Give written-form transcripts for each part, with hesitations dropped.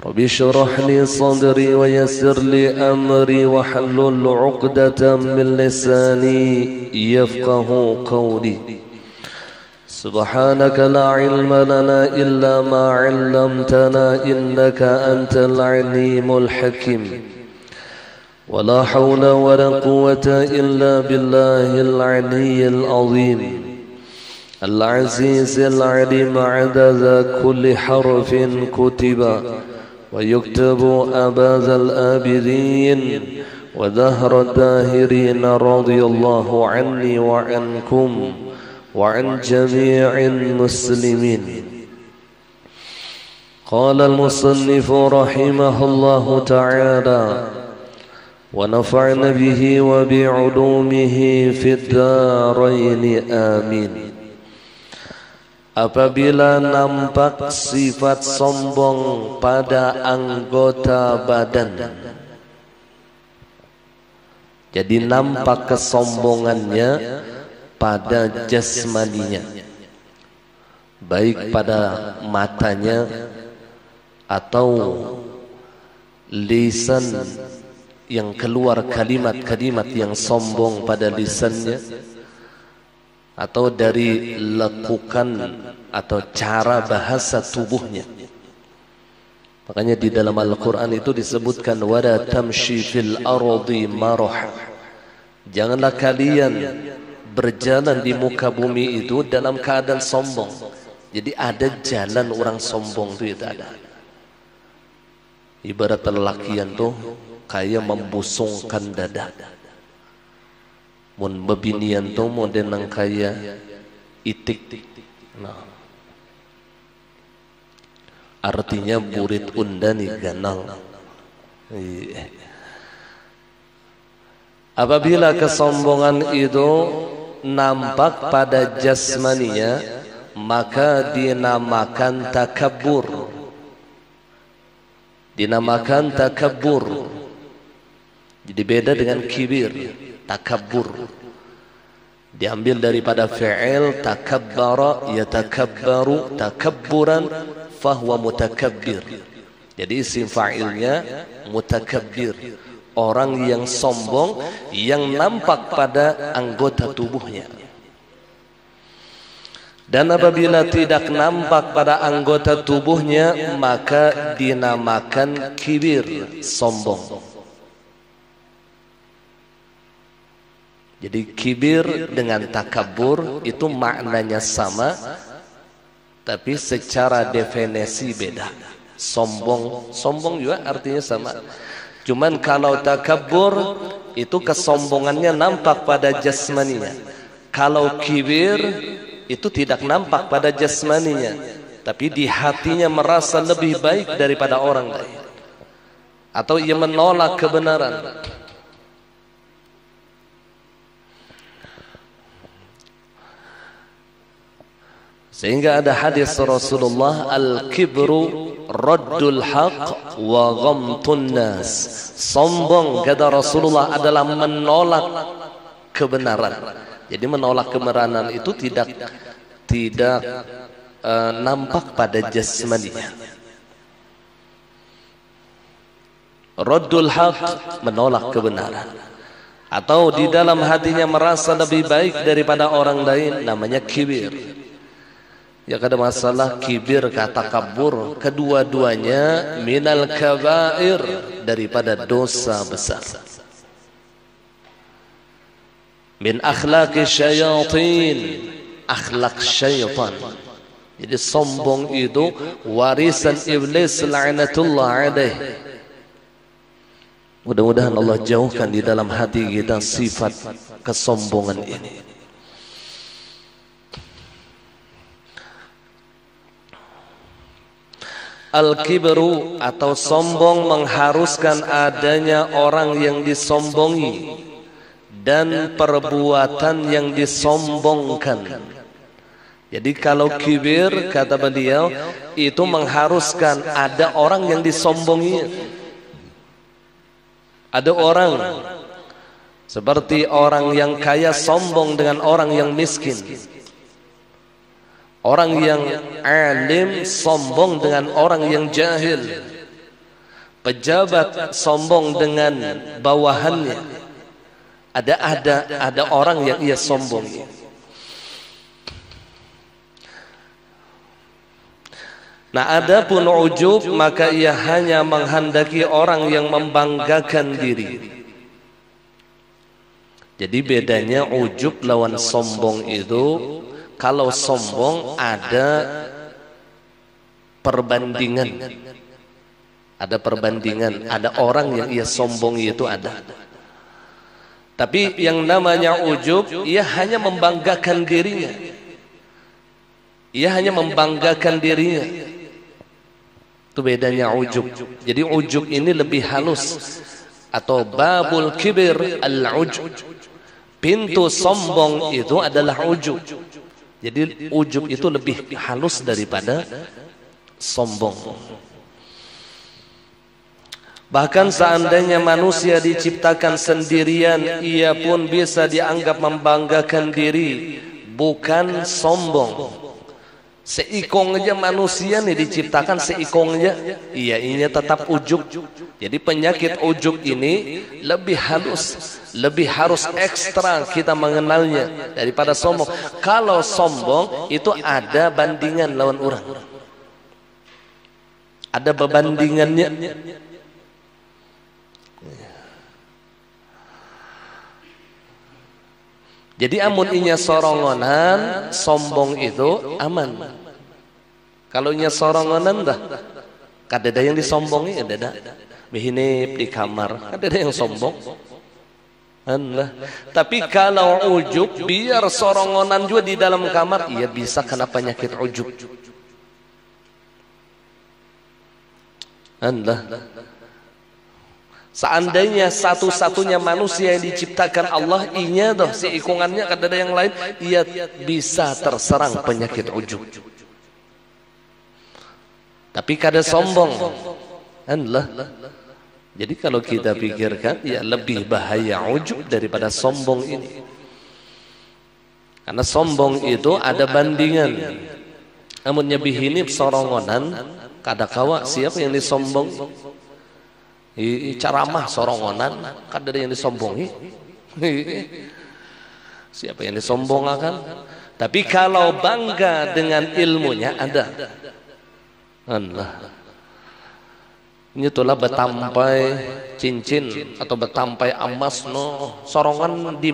رب اشرح لي صدري ويسر لي أمري واحلل عقدة من لساني يفقه قولي سبحانك لا علم لنا إلا ما علمتنا إنك أنت العليم الحكيم ولا حول ولا قوة إلا بالله العلي العظيم العزيز العليم عدد كل حرف كتب ويكتب أبد الآبدين ودهر الداهرين رضي الله عني وعنكم وعن جميع المسلمين. قال المصنف رحمه الله تعالى ونفعنا به وبعلومه في الدارين آمين. Apabila nampak sifat sombong pada anggota badan, jadi nampak kesombongannya pada jasmaninya, baik pada matanya atau lisan yang keluar kalimat-kalimat yang sombong pada lisannya, atau dari lekukan atau cara bahasa tubuhnya. Makanya di dalam Al-Quran itu disebutkan wala tamshi fil ardi marah, janganlah kalian berjalan di muka bumi itu dalam keadaan sombong. Jadi ada jalan orang sombong itu ada. Ibarat lelakian tuh kayak membusungkan dada. Mun bebinian tuh model nang kaya itik. Nah, artinya burit undani ganal. Apabila kesombongan itu nampak pada jasmaninya, maka dinamakan takabbur. Dinamakan takabbur. Jadi beda dengan kibir. Takabbur diambil daripada fi'il takabbara yatakabbaru takabburan fahuwa mutakabbir. Jadi isim fa'ilnya mutakabbir, orang yang sombong yang nampak pada anggota tubuhnya. Dan apabila tidak nampak pada anggota tubuhnya, maka dinamakan kibir, sombong. Jadi kibir dengan takabur itu maknanya sama, tapi secara definisi beda. Sombong juga artinya sama. Cuman kalau takabur itu kesombongannya nampak pada jasmaninya. Kalau kibir itu tidak nampak pada jasmaninya, tapi di hatinya merasa lebih baik daripada orang lain, atau ia menolak kebenaran. Sehingga ada hadis Rasulullah, al-kibru raddul haq wa ghamtun nas. Sombong kata Rasulullah adalah menolak kebenaran. Jadi menolak kebenaran itu tidak nampak pada jasmaninya. Raddul haq, menolak kebenaran. Atau di dalam hatinya merasa lebih baik daripada orang lain, namanya kibir. Ya, ada masalah kibir kata kabur, kedua-duanya minal kabair, daripada dosa besar. Min akhlaqi syayatin, akhlak syaitan. Jadi sombong itu warisan iblis la'natullah alaih. Mudah-mudahan Allah jauhkan di dalam hati kita sifat kesombongan ini. Al-kibru atau sombong mengharuskan adanya orang yang disombongi dan perbuatan yang disombongkan. Jadi kalau kibir kata beliau itu mengharuskan ada orang yang disombongi. Ada orang seperti orang yang kaya sombong dengan orang yang miskin. Orang yang alim sombong dengan orang yang jahil. pejabat sombong dengan bawahannya. Ada orang yang ia sombong. Nah, adapun ujub, maka ia hanya menghendaki orang yang membanggakan diri. Jadi bedanya ujub lawan sombong itu, kalau sombong ada perbandingan. Ada perbandingan, ada orang yang ia sombongi itu ada. Tapi yang namanya ujub, ia hanya membanggakan dirinya. Ia hanya membanggakan dirinya. Itu bedanya ujub. Jadi ujub ini lebih halus, atau babul kibir al-ujub. Pintu sombong itu adalah ujub. Jadi ujub itu lebih halus daripada sombong. Bahkan seandainya manusia diciptakan sendirian, ia pun bisa dianggap membanggakan diri, bukan sombong. Seikong aja manusia nih diciptakan seikong aja, iya ini tetap ujub. Jadi penyakit ujub ini lebih halus, lebih harus ekstra kita mengenalnya daripada sombong. Kalau sombong itu ada bandingan lawan orang, ada perbandingannya. Jadi amun inya sorongonan, sombong itu aman. Kalau inya sorongonan dah, kadada yang disombongi, ada behinip di kamar, kadada yang sombong. Allah. Tapi kalau ujub, biar sorongonan juga di dalam kamar, ia bisa kena penyakit ujub. Allah. Seandainya satu-satunya manusia yang diciptakan Allah, inya doh seikungannya kadada yang lain, ia bisa terserang penyakit ujub. Tapi kada sombong. Allah. Jadi kalau kita pikirkan, ya lebih bahaya ujub daripada sombong ini. Karena sombong itu ada bandingan. Namun nyebihinip sorongonan, kada kawa siapa yang disombong. Caramah sorongonan, kadang yang disombongi. Siapa yang disombongkan? Tapi kalau bangga dengan ilmunya ada. Allah. Ini itulah betampai cincin atau betampai emas no sorongan di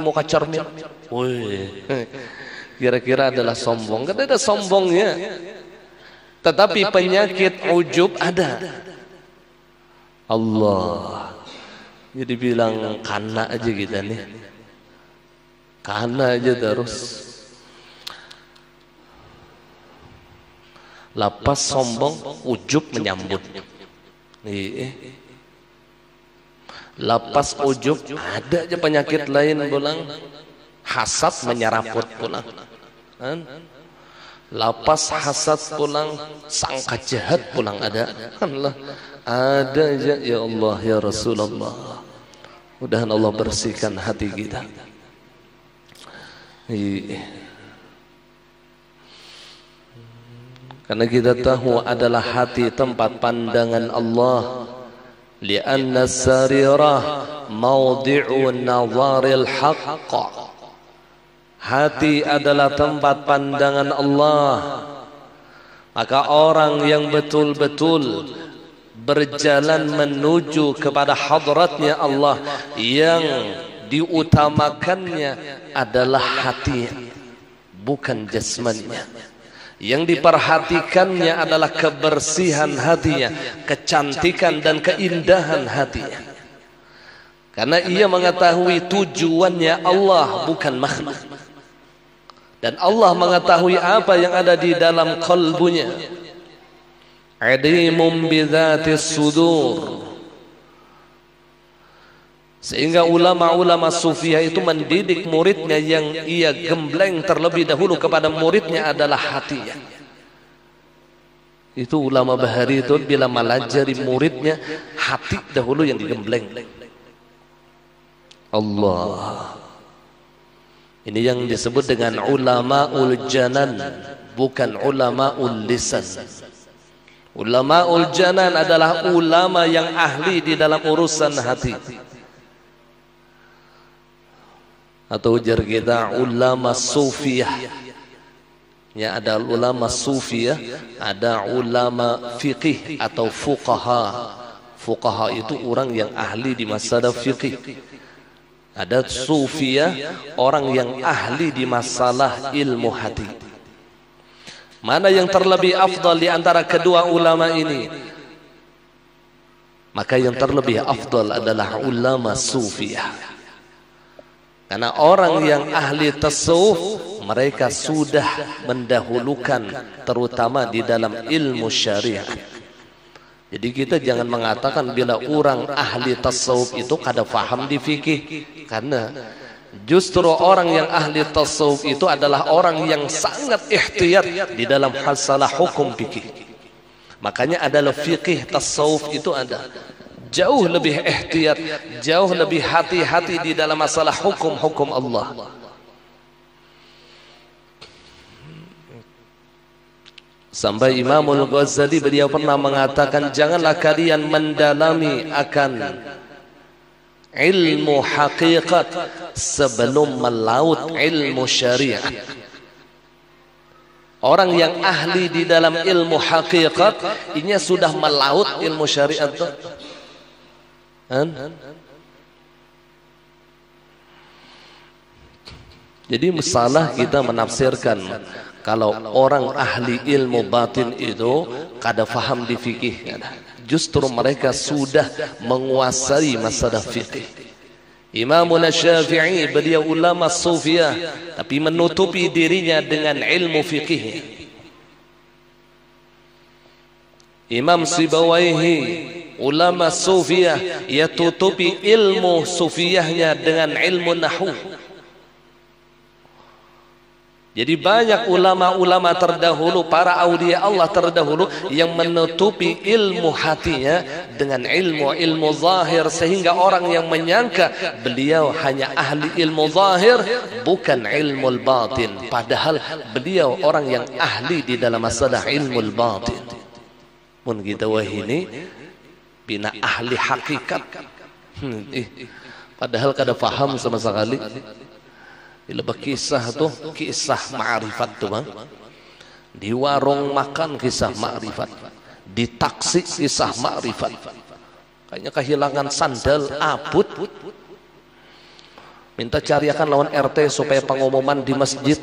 muka cermin. Wih, kira-kira adalah sombong. Kan ada sombongnya. Tetapi penyakit ujub ada. Allah, jadi bilang kana aja kita nih, kana aja terus. Lapas sombong, ujub menyambut. Lapas ujub, ada aja penyakit lain pulang, hasad menyeraput pulang. Lapas hasad pulang, sangka jahat pulang ada. Allah. Ada aja, ya Allah, ya Rasulullah. Mudah-mudahan Allah bersihkan hati kita. Karena kita tahu adalah hati tempat pandangan Allah. Lianna sarirah mawdi'u nazaril haqq. Hati adalah tempat pandangan Allah. Maka orang yang betul-betul berjalan menuju kepada hadratnya Allah, yang diutamakannya adalah hati, bukan jasmaninya. Yang diperhatikannya adalah kebersihan hatinya, kecantikan dan keindahan hatinya. Karena ia mengetahui tujuannya Allah, bukan makhluk. Dan Allah mengetahui apa yang ada di dalam kalbunya. Adimum bidzatis sudur. Sehingga ulama-ulama sufiyah itu mendidik muridnya, yang ia gembleng terlebih dahulu kepada muridnya adalah hatinya. Itu ulama bahari itu bila melajari muridnya, hati dahulu yang digembleng. Allah. Ini yang disebut dengan ulamaul janan, bukan ulamaul lisan. Ulamaul janan adalah ulama yang ahli di dalam urusan hati. Atau ujar kita ulama sufiyah. Ya, ada ulama sufiyah, ada ulama fiqih atau fuqaha. Fuqaha itu orang yang ahli di masalah fiqih. Ada sufiyah, orang yang ahli di masalah ilmu hati. Mana yang terlebih afdal di antara kedua ulama ini? Maka yang terlebih afdal adalah ulama sufiyah. Karena orang yang ahli tasawuf, mereka sudah mendahulukan terutama di dalam ilmu syariat. Jadi kita jangan mengatakan bila orang ahli tasawuf itu kada faham di fikih. Karena justru orang yang ahli tasawuf itu adalah orang yang sangat ihtiyat di dalam masalah hukum fikih. Makanya adalah fikih tasawuf itu ada jauh lebih ihtiyat, jauh lebih hati-hati di dalam masalah hukum-hukum Allah. Sampai Imamul Ghazali beliau pernah mengatakan, janganlah kalian mendalami akan ilmu hakikat sebelum melaut ilmu syariat. Orang yang ahli di dalam ilmu hakikat ini sudah melaut ilmu syariat. Jadi masalah kita menafsirkan kalau orang ahli ilmu batin itu kada faham di fikih. Justru mereka sudah menguasai masalah fikih. Imam Syafi'i beliau ulama sufiyah tapi menutupi dirinya dengan ilmu fikih. Imam Sibawaihi ulama sufiyah, ia tutupi ilmu sufiyahnya dengan ilmu nahwu. Jadi banyak ulama-ulama terdahulu, para aulia Allah terdahulu yang menutupi ilmu hatinya dengan ilmu zahir, sehingga orang yang menyangka beliau hanya ahli ilmu zahir bukan ilmu batin, padahal beliau orang yang ahli di dalam masalah ilmu batin. Mun kita wahini bina ahli hakikat, padahal kada faham sama sekali. Bila berkisah tuh kisah ma'rifat tuh bang, di warung makan kisah ma'rifat, di taksi kisah ma'rifat, kayaknya kehilangan sandal abut, minta cariakan lawan RT supaya pengumuman di masjid.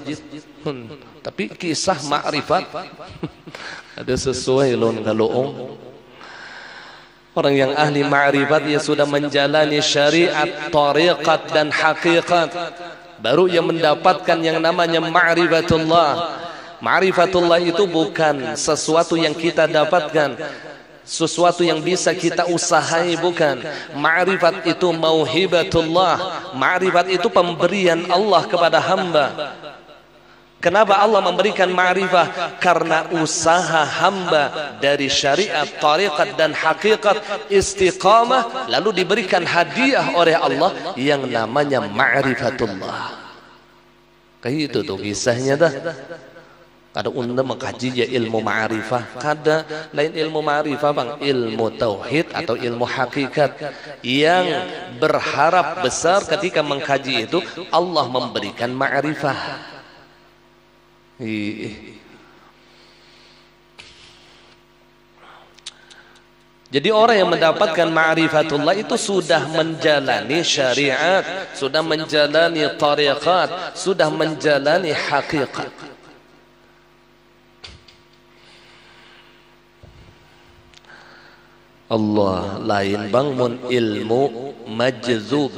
Tapi kisah ma'rifat ada sesuai lawan galoong. Orang yang ahli ma'rifat dia sudah menjalani syariat, tariqat dan hakikat, baru yang mendapatkan yang namanya ma'rifatullah. Ma'rifatullah itu bukan sesuatu yang kita dapatkan, sesuatu yang bisa kita usahai, bukan. Ma'rifat itu mauhibatullah. Ma'rifat itu pemberian Allah kepada hamba. Kenapa Allah memberikan ma'rifah? Karena usaha hamba dari syariat, tariqat dan hakikat istiqamah, lalu diberikan hadiah oleh Allah yang namanya ma'rifatullah. Kayak itu tuh kisahnya dah. Kada unda mengkaji ya ilmu ma'rifah, kada lain ilmu ma'rifah bang, ilmu tauhid atau ilmu hakikat yang berharap besar ketika mengkaji itu Allah memberikan ma'rifah. Jadi orang yang mendapatkan ma'rifatullah itu sudah menjalani syariat, sudah menjalani tariqat, sudah menjalani hakikat. Allah lain bang mun ilmu majzub,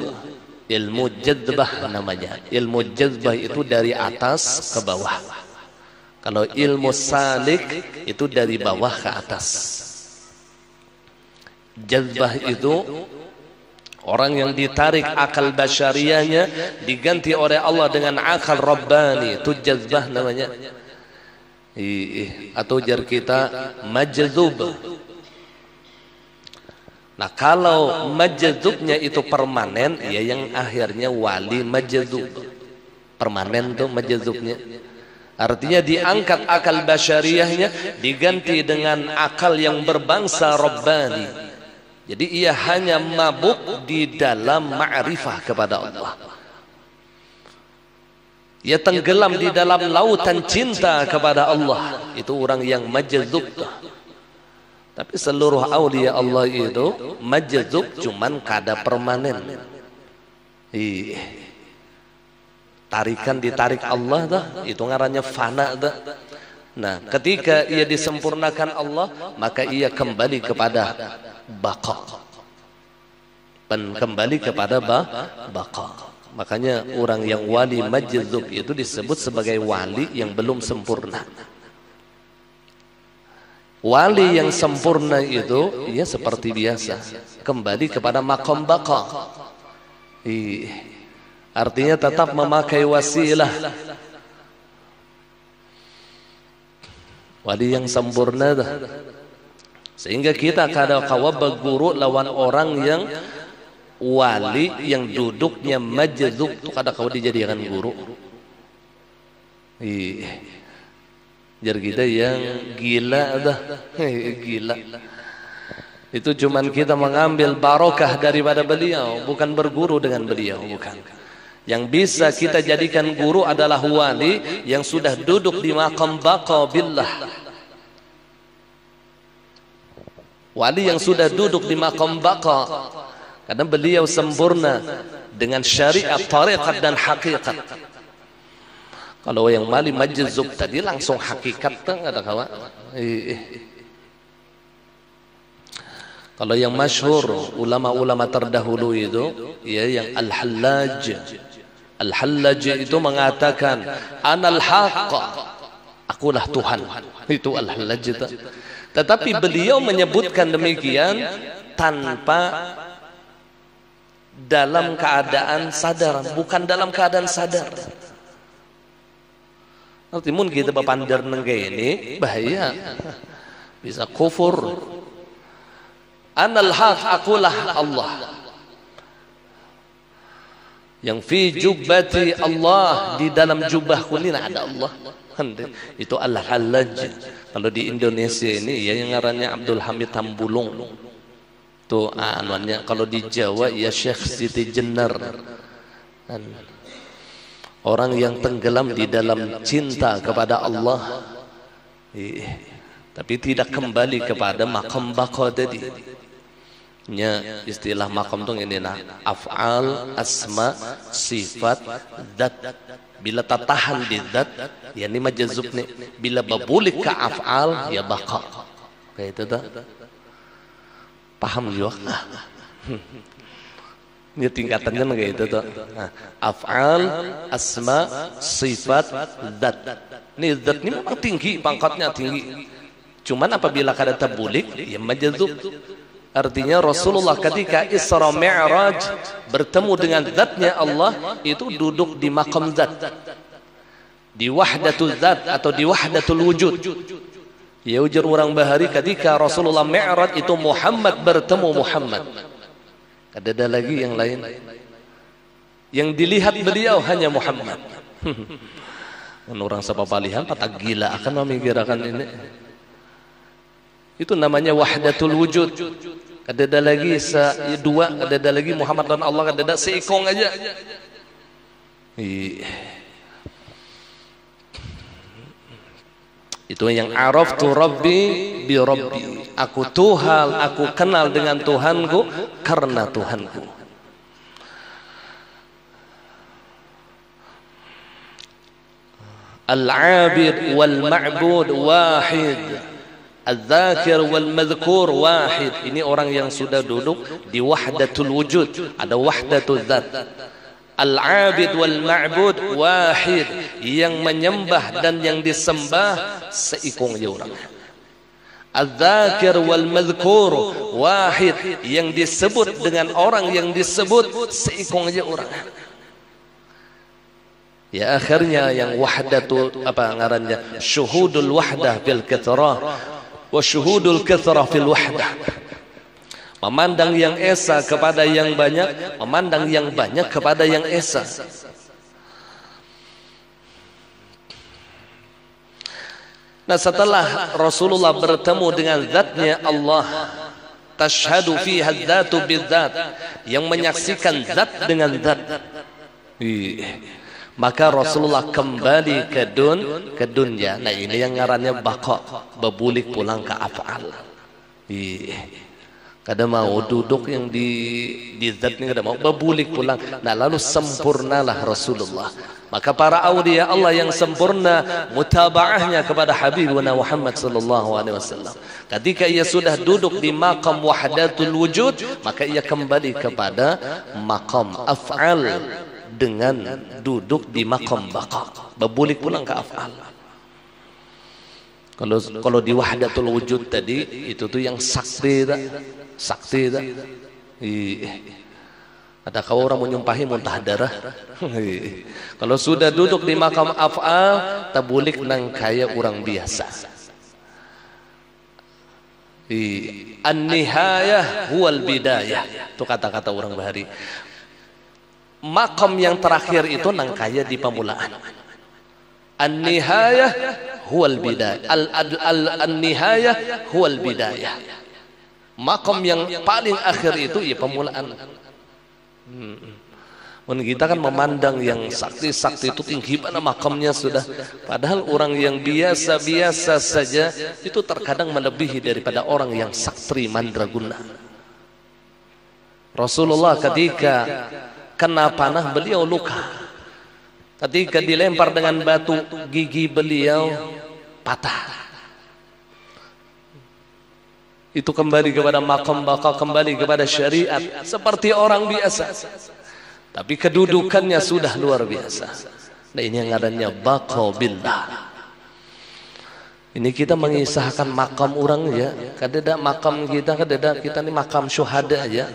ilmu jazbah namanya. Ilmu jazbah itu dari atas ke bawah. Kalau ilmu salik itu dari bawah ke atas. Jazbah itu orang yang ditarik akal basyariahnya diganti oleh Allah dengan akal rabbani, itu jazbah namanya. Atau jar kita majzub. Nah kalau majzubnya itu permanen, ya yang akhirnya wali majzub. Permanen tuh majzubnya. Artinya diangkat akal basyariahnya, diganti dengan akal yang berbangsa Rabbani. Jadi ia hanya mabuk di dalam ma'rifah kepada Allah. Ia tenggelam di dalam lautan cinta kepada Allah. Itu orang yang majzub. Tapi seluruh aulia Allah itu majzub cuman kada permanen. Tarikan ditarik Allah dah, itu ngarannya fana dah. Nah, ketika ia disempurnakan Allah, maka ia kembali kepada baqa. Kembali kepada baqa. Makanya orang yang wali majzub itu disebut sebagai wali yang belum sempurna. Wali yang sempurna itu ia seperti biasa, kembali kepada maqam baqa. Artinya tetap memakai wasilah. Wali yang sempurna dah. Sehingga kita kada kawabag guru lawan orang yang wali yang duduknya majzub tu kada kau dijadikan guru. Jar kita yang gila dah. Gila. Itu cuman kita mengambil barokah daripada beliau, bukan berguru dengan beliau, bukan. Yang bisa kita jadikan guru adalah wali yang sudah duduk di maqam baqa billah. Wali yang sudah duduk di maqam baqa, karena beliau sempurna dengan syariat, tariqat dan hakikat. Kalau yang wali majzub tadi langsung hakikat tak ada kawan. Kalau yang masyhur ulama-ulama terdahulu itu ya yang Al-Hallaj. Al-Hallaj itu mengatakan anal haqq, akulah Tuhan. Itu Al-Hallaj itu. Tetapi beliau menyebutkan demikian tanpa dalam keadaan sadar, bukan dalam keadaan sadar. Nanti mun kita berpandar nengke ini bahaya, bisa kufur. Anal haq, akulah Allah. Yang fi jubbati Allah, di dalam jubahku ini ada Allah. Itu Al-Hallaj. Kalau di Indonesia ini ya yang ngarannya Abdul Hamid Tambulung. Tuh anuannya. Kalau di Jawa ya Syekh Siti Jenar. Orang yang tenggelam di dalam cinta kepada Allah, tapi tidak kembali kepada maqam baqa tadi. Nya istilah maqam tu ini nah, af'al, asma, sifat, dat. Bila tatahan di dat, ya ini majzub nih. Bila babulik ke af'al, ya baqa. Kayak itu dah. Paham juga? Ini tingkatannya kayak itu tuh. Af'al, asma, sifat, dat. Ini dat ini memang tinggi, pangkatnya tinggi. Cuman apabila kada tabulik, ya majzub. Artinya Rasulullah ketika Isra Mi'raj bertemu dengan zatnya Allah, itu duduk di maqam zat, di wahdatul zat atau di wahdatul wujud. Ya ujar orang bahari ketika Rasulullah Mi'raj itu Muhammad bertemu Muhammad. Ada lagi yang lain. Yang dilihat beliau hanya Muhammad. Orang sapapalihan patah gila akan memikirkan ini. Itu namanya wahdatul wujud. Ada lagi dua, ada lagi Muhammad dan Allah, ada seikong aja. Itu yang araftu rabbi bi rabbi. Aku Tuhan, aku kenal dengan Tuhanku karena Tuhanku. Al-abid wal ma'bud wahid. Al-Dzakir wal-Madhkur wahid. Ini orang yang sudah duduk di wahdatul wujud, ada wahdatul dzat. Al-Abid wal-Ma'bud wahid. Yang menyembah dan yang disembah seikong aja orang. Al-Dzakir wal-Madhkur wahid. Yang disebut dengan orang yang disebut seikong aja orang. Ya akhirnya yang wahdatul apa ngarannya syuhudul wahdah bil katsrah wa syuhudul kathrah fil wahdah. Memandang yang esa kepada yang banyak, memandang yang banyak kepada yang esa. Nah, setelah Rasulullah bertemu dengan zatnya Allah, tashhadu fiha dzatu bidzat, yang menyaksikan zat dengan zat, maka Rasulullah kembali ke dunia. Nah, ini yang ngarannya baqa, bebulik pulang ke af'al. Kada mau duduk yang di zat ini, kada mau bebulik pulang. Nah, lalu sempurnalah Rasulullah. Maka para aulia Allah yang sempurna mutabaahnya kepada Habibuna Muhammad sallallahu alaihi wasallam. Ketika ia sudah duduk di maqam wahdatul wujud, maka ia kembali kepada maqam af'al dengan duduk di maqam baqa, bebulik pulang ke af'al. Kalau di wahdatul wujud tadi itu tuh yang sakti dah. Ada kau orang menyumpahi muntah darah. Kalau sudah duduk di makam af'al, tabulik nang kaya orang biasa. An-nihayah huwal bidayah. Itu kata-kata orang Bahari. Makam yang terakhir itu nang kaya di pemulaan. An-nihayah huwal bidayah. An-nihayah huwal bidayah. Makam yang paling akhir itu ya pemulaan. Kita kan memandang yang sakti-sakti itu tinggi mana makamnya sudah. Padahal orang yang biasa-biasa saja itu terkadang melebihi daripada orang yang sakti mandraguna. Rasulullah ketika kena panah beliau luka. Ketika dilempar dengan batu gigi beliau patah. Itu kembali kepada makam baqa, kembali kepada syariat seperti orang biasa. Tapi kedudukannya sudah luar biasa. Nah, ini yang adanya baqa billah. Ini kita mengisahkan makam orang ya. Kadeda makam kita, kadeda kita ini makam syuhada ya.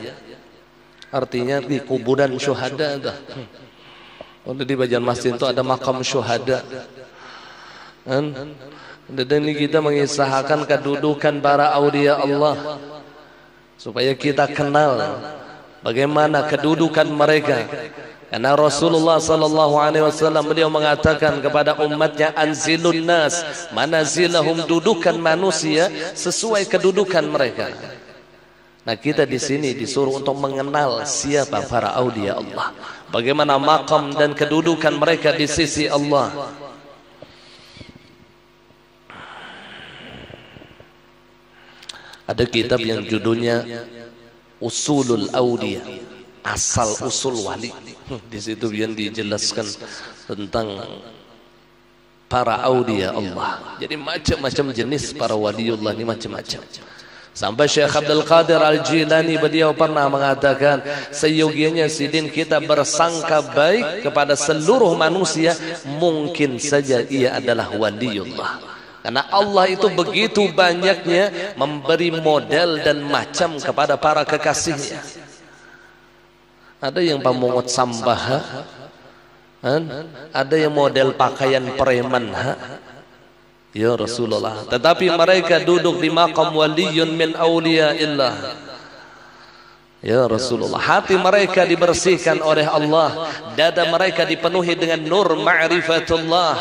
Artinya di kuburan syuhada dah. Kalau di Banjarmasin itu ada makam syuhada. Dan ini kita mengisahkan kedudukan para aulia Allah supaya kita kenal bagaimana kedudukan mereka. Karena Rasulullah sallallahu alaihi wasallam beliau mengatakan kepada umatnya, anzilun nas manazilahum, dudukan manusia sesuai kedudukan mereka. Nah, kita di sini disuruh untuk mengenal siapa para aulia Allah, bagaimana maqam dan kedudukan mereka di sisi Allah. Ada kitab yang judulnya Usulul Auliya, asal usul wali. Di situ yang dijelaskan tentang para aulia Allah. Jadi macam-macam jenis para waliullah ini, macam-macam. Sampai Syekh Abdul Qadir Al-Jilani beliau pernah mengatakan, seyogianya sidin kita bersangka baik kepada seluruh manusia, mungkin saja ia adalah waliullah. Karena Allah itu begitu banyaknya memberi model dan macam kepada para kekasihnya. Ada yang pemungut sampah, ada yang model pakaian preman, ya Rasulullah. Tetapi mereka duduk di maqam waliyun min awliyaillah, ya Rasulullah. Hati mereka dibersihkan oleh Allah, dada mereka dipenuhi dengan nur ma'rifatullah.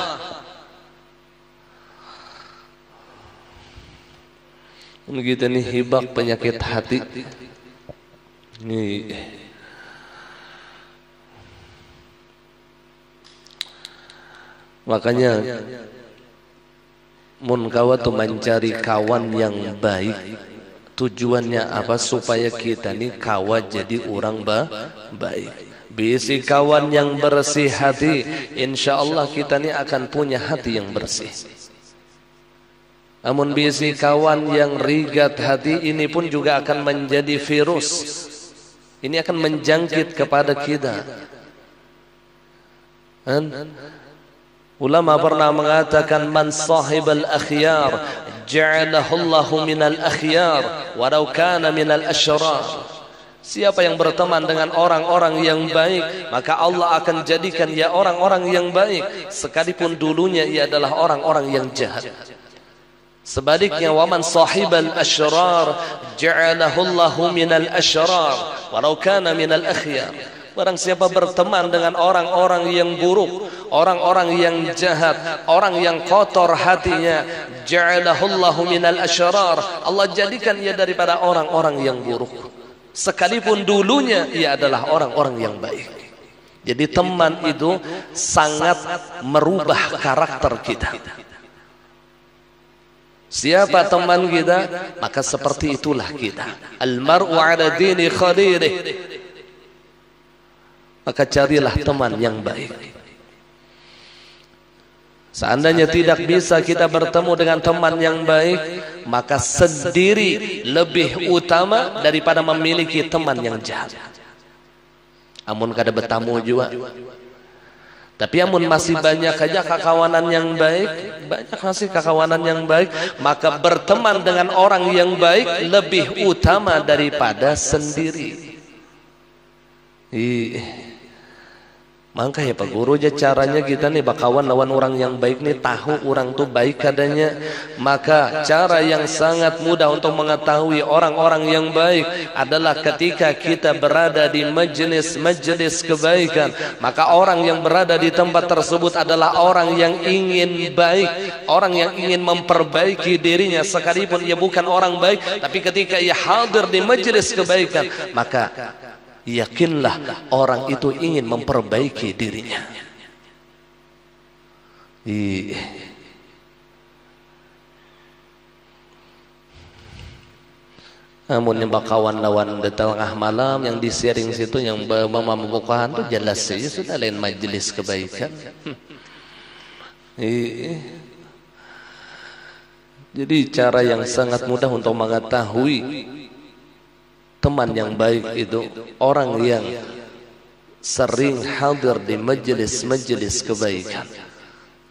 Kita nih hibak penyakit hati nih. Makanya mun kawa tuh mencari kawan yang baik, tujuannya apa? Supaya kita nih kawa jadi orang baik. Bisi kawan yang bersih hati, insya Allah kita nih akan punya hati yang bersih. Namun bisi kawan yang rigat hati, ini pun juga akan menjadi virus. Ini akan menjangkit kepada kita. Ulama pernah mengatakan, man sahibal akhyar ja'alahu Allahu minal akhyar walau kana minal asyrar. Siapa yang berteman dengan orang-orang yang baik, maka Allah akan jadikan dia orang-orang yang baik, sekalipun dulunya ia adalah orang-orang yang jahat. Sebaliknya, waman sahibal asyrar ja'alahu Allahu minal asyrar walau kana minal akhyar. Barang siapa berteman dengan orang-orang yang buruk, orang-orang yang jahat, orang yang kotor hatinya, ja'alahullahu minal asyrar, Allah jadikan ia daripada orang-orang yang buruk, sekalipun dulunya ia adalah orang-orang yang baik. Jadi teman itu sangat merubah karakter kita. Siapa teman kita, maka seperti itulah kita. Al-mar'u ala dini khalilih. Maka carilah teman yang baik. Seandainya tidak bisa kita bertemu dengan teman yang baik, maka sendiri lebih utama daripada memiliki teman yang jahat. Amun kada bertamu juga. Tapi amun masih banyak aja kakawanan yang baik, banyak masih kakawanan yang baik, maka berteman dengan orang yang baik lebih utama daripada sendiri. Maka ya Pak Guru aja caranya kita nih bakawan lawan orang yang baik nih, tahu orang tuh baik adanya. Maka cara yang sangat mudah untuk mengetahui orang-orang yang baik adalah ketika kita berada di majelis kebaikan. Maka orang yang berada di tempat tersebut adalah orang yang ingin baik, orang yang ingin memperbaiki dirinya, sekalipun ia bukan orang baik, tapi ketika ia hadir di majelis kebaikan, maka yakinlah orang itu ingin memperbaiki dirinya. Namun yang bakawan lawan di tengah malam yang di sharing situ yang membukahan itu jelas sih sudah lain majelis kebaikan. Jadi cara yang sangat mudah untuk mengetahui teman yang baik itu orang yang sering hadir di majelis kebaikan.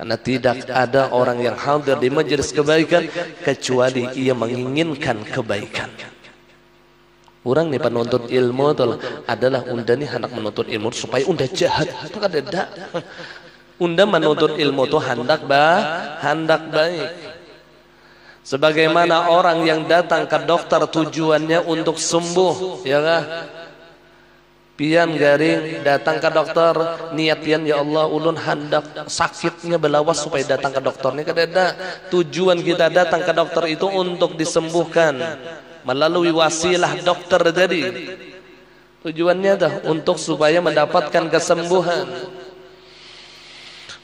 Karena tidak ada orang yang hadir di majelis kebaikan kecuali ia menginginkan kebaikan. Orang nih penuntut ilmu adalah unda nih hendak menuntut ilmu supaya unda jahat. Itu kan ada. Unda menuntut ilmu itu hendak baik. Sebagaimana orang yang datang ke dokter tujuannya untuk sembuh, ya kah? Pian garing datang ke dokter niat pian ya Allah ulun hendak sakitnya belawas supaya datang ke dokternya. Kadada tujuan kita datang ke dokter itu untuk disembuhkan melalui wasilah dokter tadi. Tujuannya dah untuk supaya mendapatkan kesembuhan.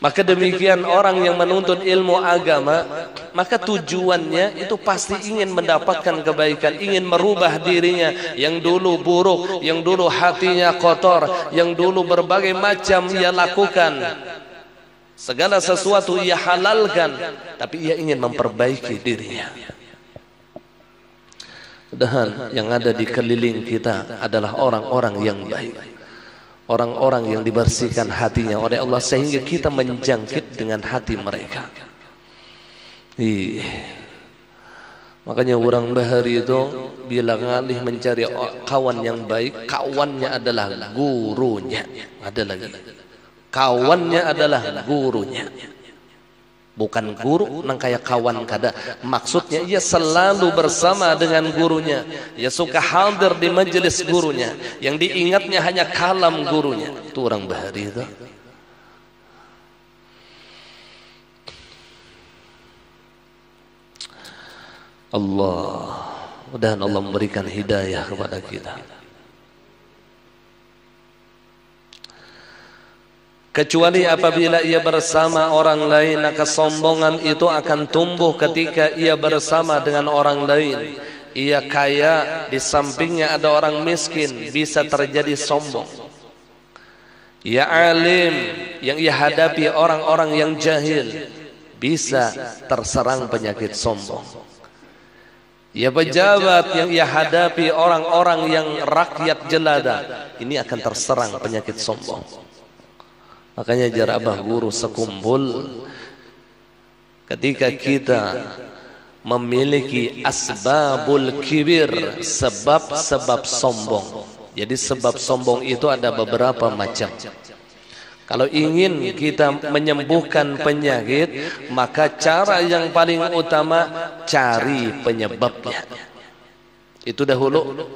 Maka demikian orang yang menuntut ilmu agama, maka tujuannya itu pasti ingin mendapatkan kebaikan, ingin merubah dirinya yang dulu buruk, yang dulu hatinya kotor, yang dulu berbagai macam ia lakukan, segala sesuatu ia halalkan, tapi ia ingin memperbaiki dirinya. Mudah-mudahan yang ada di keliling kita adalah orang-orang yang baik, orang-orang yang dibersihkan hatinya oleh Allah sehingga kita menjangkit dengan hati mereka. Makanya orang bahari itu bila ngalih mencari kawan yang baik, kawannya adalah gurunya. Ada lagi, kawannya adalah gurunya. Bukan guru nang kayak kawan kada. Maksudnya ia selalu bersama dengan gurunya. Ia suka hadir di majelis gurunya. Yang diingatnya hanya kalam gurunya. Itu orang bahari itu. Allah, mudah-mudahan Allah memberikan hidayah kepada kita. Kecuali apabila ia bersama orang lain, maka kesombongan itu akan tumbuh ketika ia bersama dengan orang lain. Ia kaya, di sampingnya ada orang miskin, bisa terjadi sombong. Ia alim, yang ia hadapi orang-orang yang jahil, bisa terserang penyakit sombong. Ia pejabat, yang ia hadapi orang-orang yang rakyat jelada, ini akan terserang penyakit sombong. Makanya jar abah guru sekumpul, ketika kita memiliki asbabul kibir, sebab-sebab sombong. Jadi sebab sombong itu ada beberapa macam. Kalau ingin kita menyembuhkan penyakit, maka cara yang paling utama cari penyebabnya. Itu dahulu.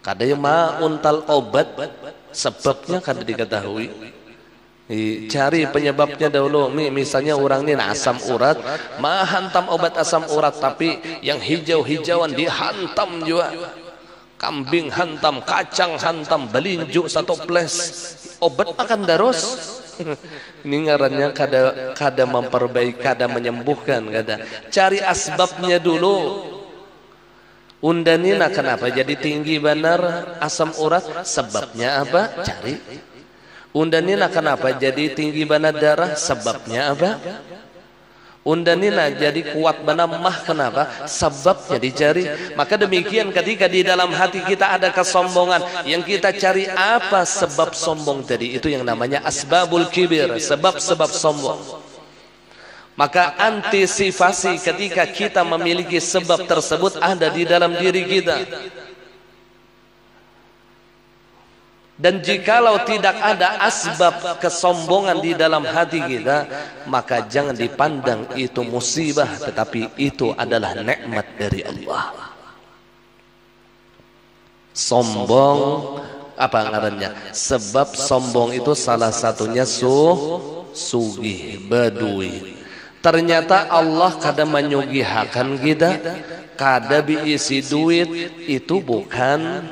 Kada yang untal obat sebabnya kada diketahui. Cari penyebabnya dahulu. Misalnya orang ini asam urat, hantam obat asam urat, tapi yang hijau-hijauan dihantam juga. Kambing hantam, kacang hantam, belinju satu ples, obat akan darus. Ini ngarannya kada memperbaiki, kada menyembuhkan, kada. Cari asbabnya dulu. Undanina kenapa jadi tinggi benar asam urat? Sebabnya apa? Cari. Undanina kenapa jadi tinggi benar darah? Sebabnya apa? Undanina jadi kuat benar mah kenapa? Sebabnya dicari. Maka demikian ketika di dalam hati kita ada kesombongan, yang kita cari apa sebab sombong tadi? Itu yang namanya asbabul kibir, sebab-sebab sombong. Maka antisipasi ketika kita memiliki sebab tersebut ada di dalam diri kita. Dan jikalau tidak ada asbab kesombongan di dalam hati kita, maka jangan dipandang itu musibah, tetapi itu adalah nikmat dari Allah. Sombong apa ngarannya? Sebab sombong itu salah satunya sugih, badui. Ternyata Allah kada menyugihakan kita, kada biisi duit, itu bukan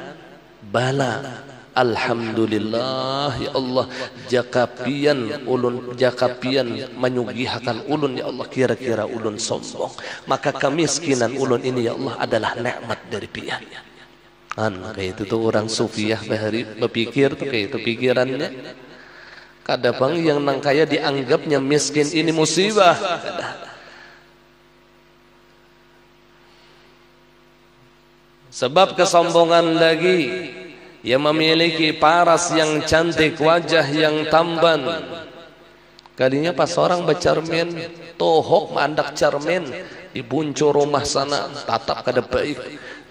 bala. Alhamdulillah ya Allah, jakapian ulun, jakapian menyugihakan ulun ya Allah, kira-kira ulun sombong. Maka kemiskinan ulun ini ya Allah adalah nikmat dari pian. Kayak itu tuh orang sufiah bahari berpikir tuh kayak itu pikirannya. Kadang yang nang kaya dianggapnya miskin ini musibah. Sebab kesombongan lagi, yang memiliki paras yang cantik, wajah yang tampan. Kadinya pas orang bercermin, tohok mandak cermin, dibunco rumah sana tatap kada baik,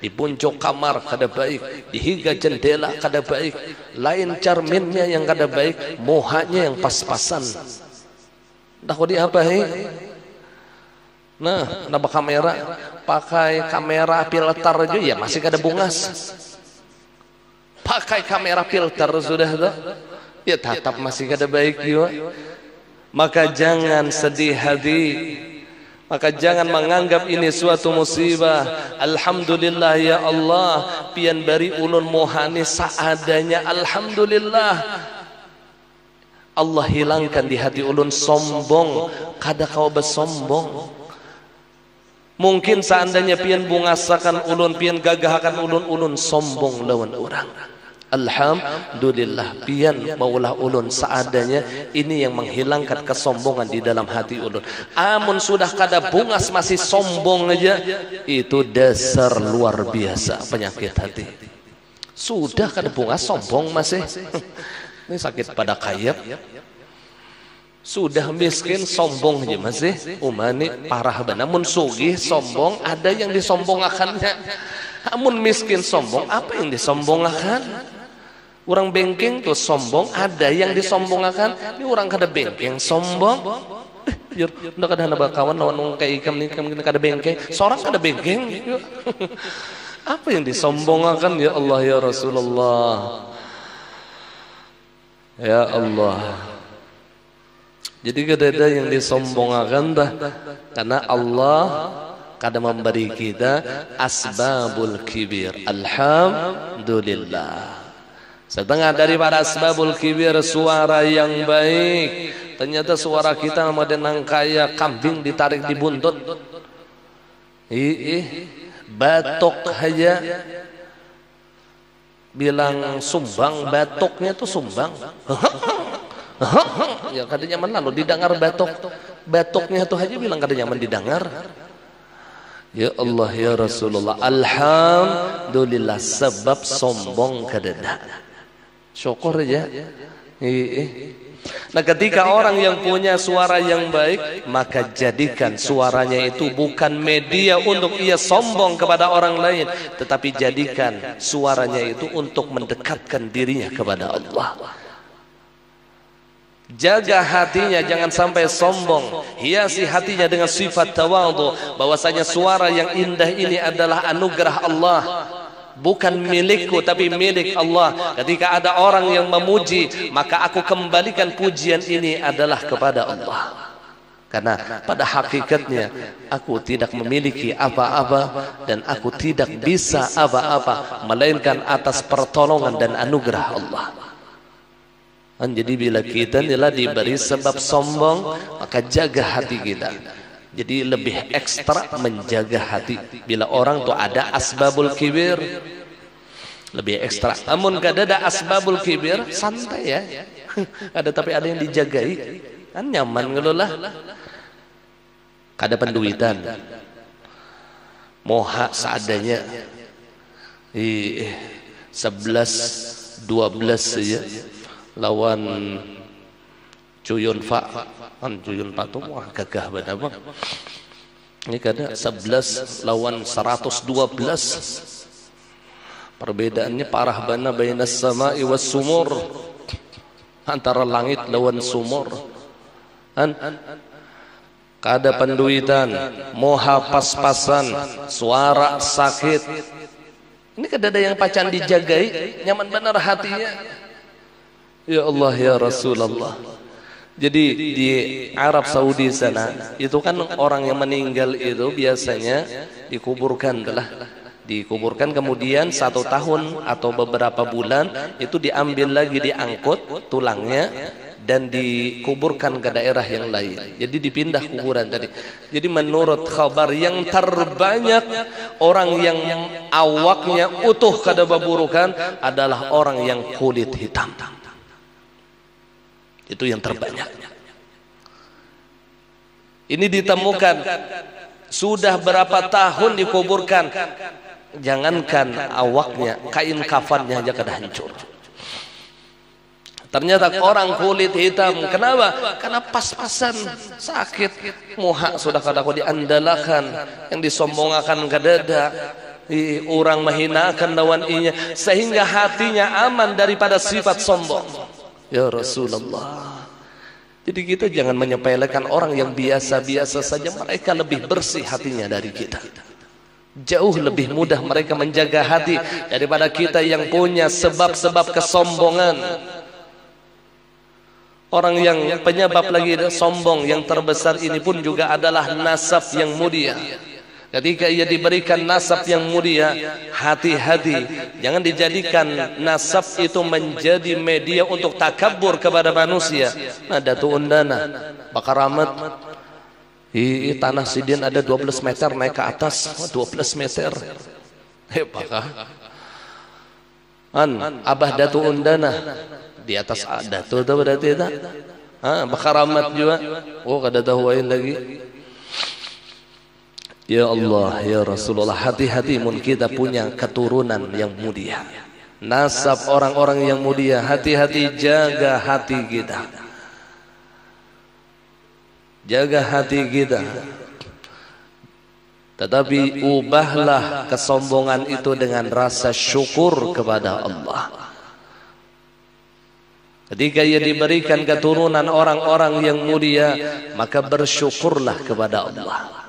dibunco kamar kada baik, dihiga jendela kada baik, lain cerminnya yang kada baik, mohanya yang pas-pasan. Dah kau apa Nah, nambah kamera, pakai kamera filter aja ya masih kada bungas. Pakai kamera filter sudah tuh, ya tatap masih kada baik juga. Maka jangan sedih hati, maka jangan menganggap ini suatu musibah. Alhamdulillah ya Allah, pian bari ulun mohani seadanya. Alhamdulillah, Allah hilangkan di hati ulun sombong. Kada kau bersombong. Mungkin seandainya pian bungasakan ulun, pian gagahakan ulun sombong lawan orang. Alhamdulillah, pian maulah ulun seadanya. Ini yang menghilangkan kesombongan di dalam hati ulun. Amun sudah kada bungas masih sombong aja, itu dasar luar biasa penyakit hati. Sudah kada bungas sombong masih ini sakit pada kayap. Sudah miskin sombong aja masih umani parah benar. Amun sugih sombong, ada yang disombongakannya. Amun miskin sombong, apa yang disombongakan? Orang bengkeng tuh sombong, ada yang disombongakan. Ini orang kada bengkeng sombong. Jur, ndak kada hana kawan lawan kayak ikam kada bengkeng. Seorang kada bengkeng. Apa yang disombongakan ya Allah ya Rasulullah. Ya Allah. Jadi kada ada yang disombongakan dah, karena Allah kada memberi kita asbabul kibir. Alhamdulillah. Setengah daripada asbabul kibir suara yang baik. Ternyata suara kita madenang kaya kambing ditarik di buntut. Batok aja bilang sumbang, batoknya tuh sumbang. Ya kada nyaman lalu didengar batoknya tuh aja bilang kada nyaman didengar. Ya Allah ya Rasulullah, alhamdulillah, sebab sombong kada ada. Syukur aja. Nah, ketika orang yang punya suara yang baik, maka jadikan suaranya itu bukan media untuk ia sombong kepada orang lain, tetapi jadikan suaranya itu untuk mendekatkan dirinya kepada Allah. Jaga hatinya jangan sampai sombong. Hiasi hatinya dengan sifat tawadhu, bahwasanya suara yang indah ini adalah anugerah Allah. bukan milikku tapi milik Allah. Ketika ada orang yang memuji, maka aku kembalikan pujian ini adalah kepada Allah. Karena pada hakikatnya aku tidak memiliki apa-apa dan aku tidak bisa apa-apa melainkan atas pertolongan dan anugerah Allah. Jadi bila kita telah diberi sebab sombong, maka jaga hati kita. Jadi lebih ekstra menjaga hati. Bila orang tuh ada asbabul kibir, lebih ekstra. Namun kada ada asbabul kibir, santai ya. Ada tapi ada yang dijagai, kan nyaman gitu lah. Kada penduitan, moha seadanya, 11-12 ya, lawan Cuyun Fa, kan Cuyun Fa tuh wah gagah banget bang. Ini kada 11 lawan 112, perbedaannya parah banget bainas sama'i was sumur, antara langit lawan sumur. Kan kada penduitan, moha pas-pasan, suara sakit. Ini kada ada yang pacan dijagai, nyaman benar hatinya. Ya Allah ya Rasulullah. Jadi di Arab Saudi sana itu kan orang yang meninggal itu biasanya dikuburkan dikuburkan kemudian 1 tahun atau beberapa bulan itu diambil lagi, diangkut tulangnya dan dikuburkan ke daerah yang lain. Jadi dipindah kuburan tadi. Jadi menurut khabar yang terbanyak orang yang awaknya utuh kada baburukan adalah orang yang kulit hitam. Itu yang terbanyak. Ini ditemukan sudah berapa tahun dikuburkan. Jangankan awaknya, kain kafannya aja kada hancur. Ternyata orang kulit hitam. Kenapa? Karena pas-pasan sakit. Muha sudah kadaku diandalakan, yang disombongakan kadada, orang menghinakan lawan inya, sehingga hatinya aman daripada sifat sombong. Ya Rasulullah. Jadi kita jangan menyepelekan orang yang biasa-biasa saja. Mereka lebih bersih hatinya dari kita. Jauh lebih mudah mereka menjaga hati daripada kita yang punya sebab-sebab kesombongan. Orang yang penyebab lagi sombong yang terbesar ini pun juga adalah nasab yang mulia. Ketika ia diberikan nasab yang mulia, hati-hati, jangan dijadikan nasab itu menjadi media untuk takabur kepada manusia. Nah, Datu Undana, Bakaramat, tanah Sidin ada 12 meter naik ke atas, 12 meter. Bakar. Abah Datu Undana di atas Datu itu berarti tak? Bakaramat juga. Oh, kada tahuin lagi. Ya Allah, ya Rasulullah, hati-hati mun kita punya keturunan yang mulia, nasab orang-orang yang mulia. Hati-hati, jaga hati kita, jaga hati kita. Tetapi ubahlah kesombongan itu dengan rasa syukur kepada Allah. Ketika ia diberikan keturunan orang-orang yang mulia, maka bersyukurlah kepada Allah.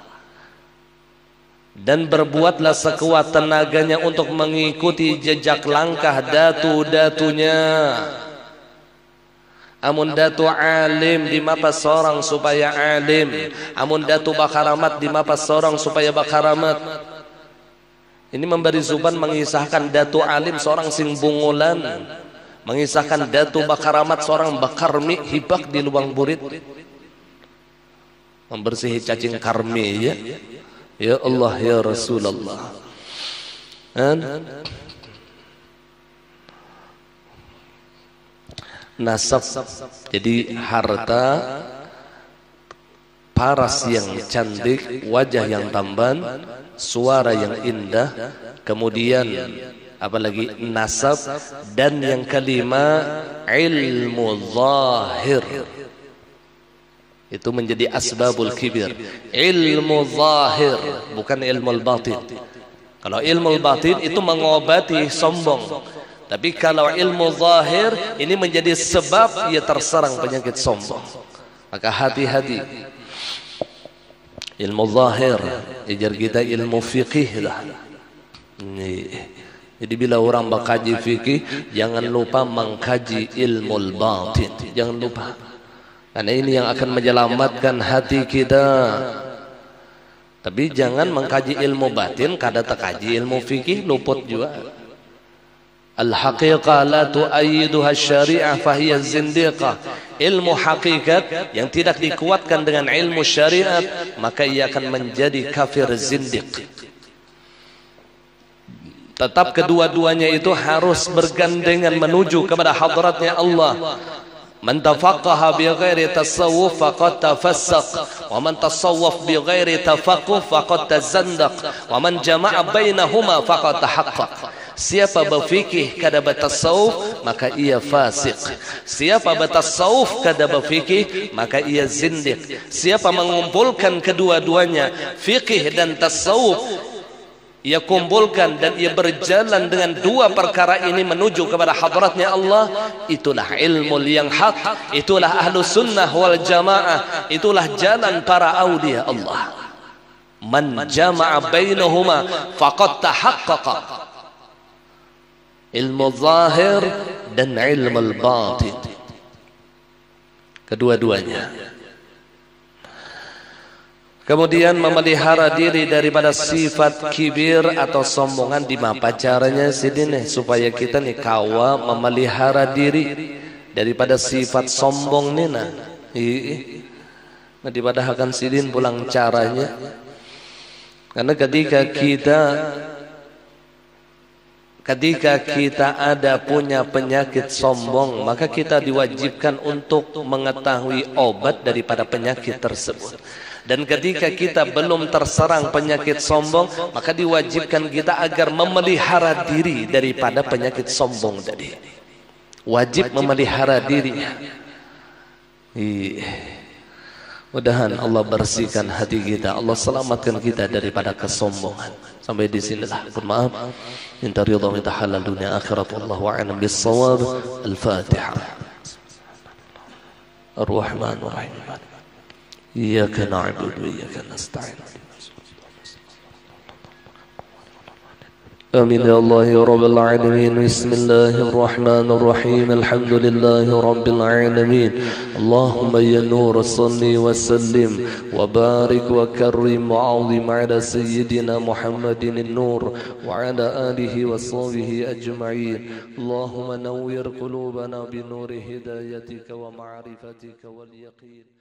Dan berbuatlah sekuat tenaganya untuk mengikuti jejak langkah datu-datunya. Amun datu alim di mata seorang supaya alim, amun datu bakaramat di mata seorang supaya bakaramat. Ini memberi zuban mengisahkan datu alim seorang sing bungulan, mengisahkan datu bakaramat seorang bakarmi hibak di lubang burit, membersihi cacing karmi ya. Ya Allah ya Rasulullah. Nasab, jadi harta, paras yang cantik, wajah yang tampan, suara yang indah, kemudian apalagi nasab, dan yang kelima ilmu zahir. Itu menjadi asbabul kibir. Ilmu zahir, bukan ilmu batin. Kalau ilmu batin itu mengobati sombong, tapi kalau ilmu zahir ini menjadi sebab ia terserang penyakit sombong. Maka hati-hati. Ilmu zahir, ajar kita ilmu fiqih lah. Jadi bila orang mengkaji fikih, jangan lupa mengkaji ilmu batin. Jangan lupa. Karena ini yang akan menyelamatkan hati kita. Tapi jangan mengkaji ilmu batin, kada terkaji ilmu fikih, luput juga. Al-haqiqah la tu'ayyiduha syari'ah fahiya zindiqah. Ilmu hakikat yang tidak dikuatkan dengan ilmu syariat, maka ia akan menjadi kafir zindiq. Tetap kedua-duanya itu harus bergandengan menuju kepada hadratnya Allah. Man tafaqqaha bi ghairi tasawuf faqad tafassaq, wa man tasawwaf bi ghairi tafaqquh faqad tazandaq, wa man jama'a bainahuma faqad tahaqqaq. Siapa berfikih kada bertasawuf, maka ia fasik. Siapa bertasawuf kada berfikih, maka ia zindiq. Siapa mengumpulkan kedua-duanya, fikih dan tasawuf, ia kumpulkan dan ia berjalan dengan dua perkara ini menuju kepada hadratnya Allah, itulah ilmu yang hak, itulah ahlu sunnah wal jamaah, itulah jalan para awliya Allah. Man jama'a bainahuma faqad tahaqqaqa. Ilmu zahir dan ilmu batin, kedua-duanya. Kemudian memelihara diri daripada sifat kibir atau sombongan. Di mana caranya sidine supaya kita nih kawa memelihara diri daripada sifat sombong nina. Daripada akan sidin pulang caranya. Karena ketika kita ada punya penyakit sombong, maka kita diwajibkan untuk mengetahui obat daripada penyakit tersebut. Dan ketika kita belum terserang penyakit sombong, maka diwajibkan kita agar memelihara diri daripada penyakit sombong tadi. Wajib memelihara diri. Mudahan Allah bersihkan hati kita, Allah selamatkan kita daripada kesombongan. Sampai di sinilah. Maaf. Minta ridha, minta halal dunia akhirat. Wallahu a'lam bis-shawab. Al-Fatihah. Ar-Rahmanur Rahim. إياك نعبد وإياك نستعين. آمين يا الله يا رب العالمين. بسم الله الرحمن الرحيم. الحمد لله رب العالمين. اللهم يا نور صل وسلم وبارك وكرم وعظم على سيدنا محمد النور وعلى آله وصحبه أجمعين. اللهم نور قلوبنا بنور هدايتك ومعرفتك واليقين.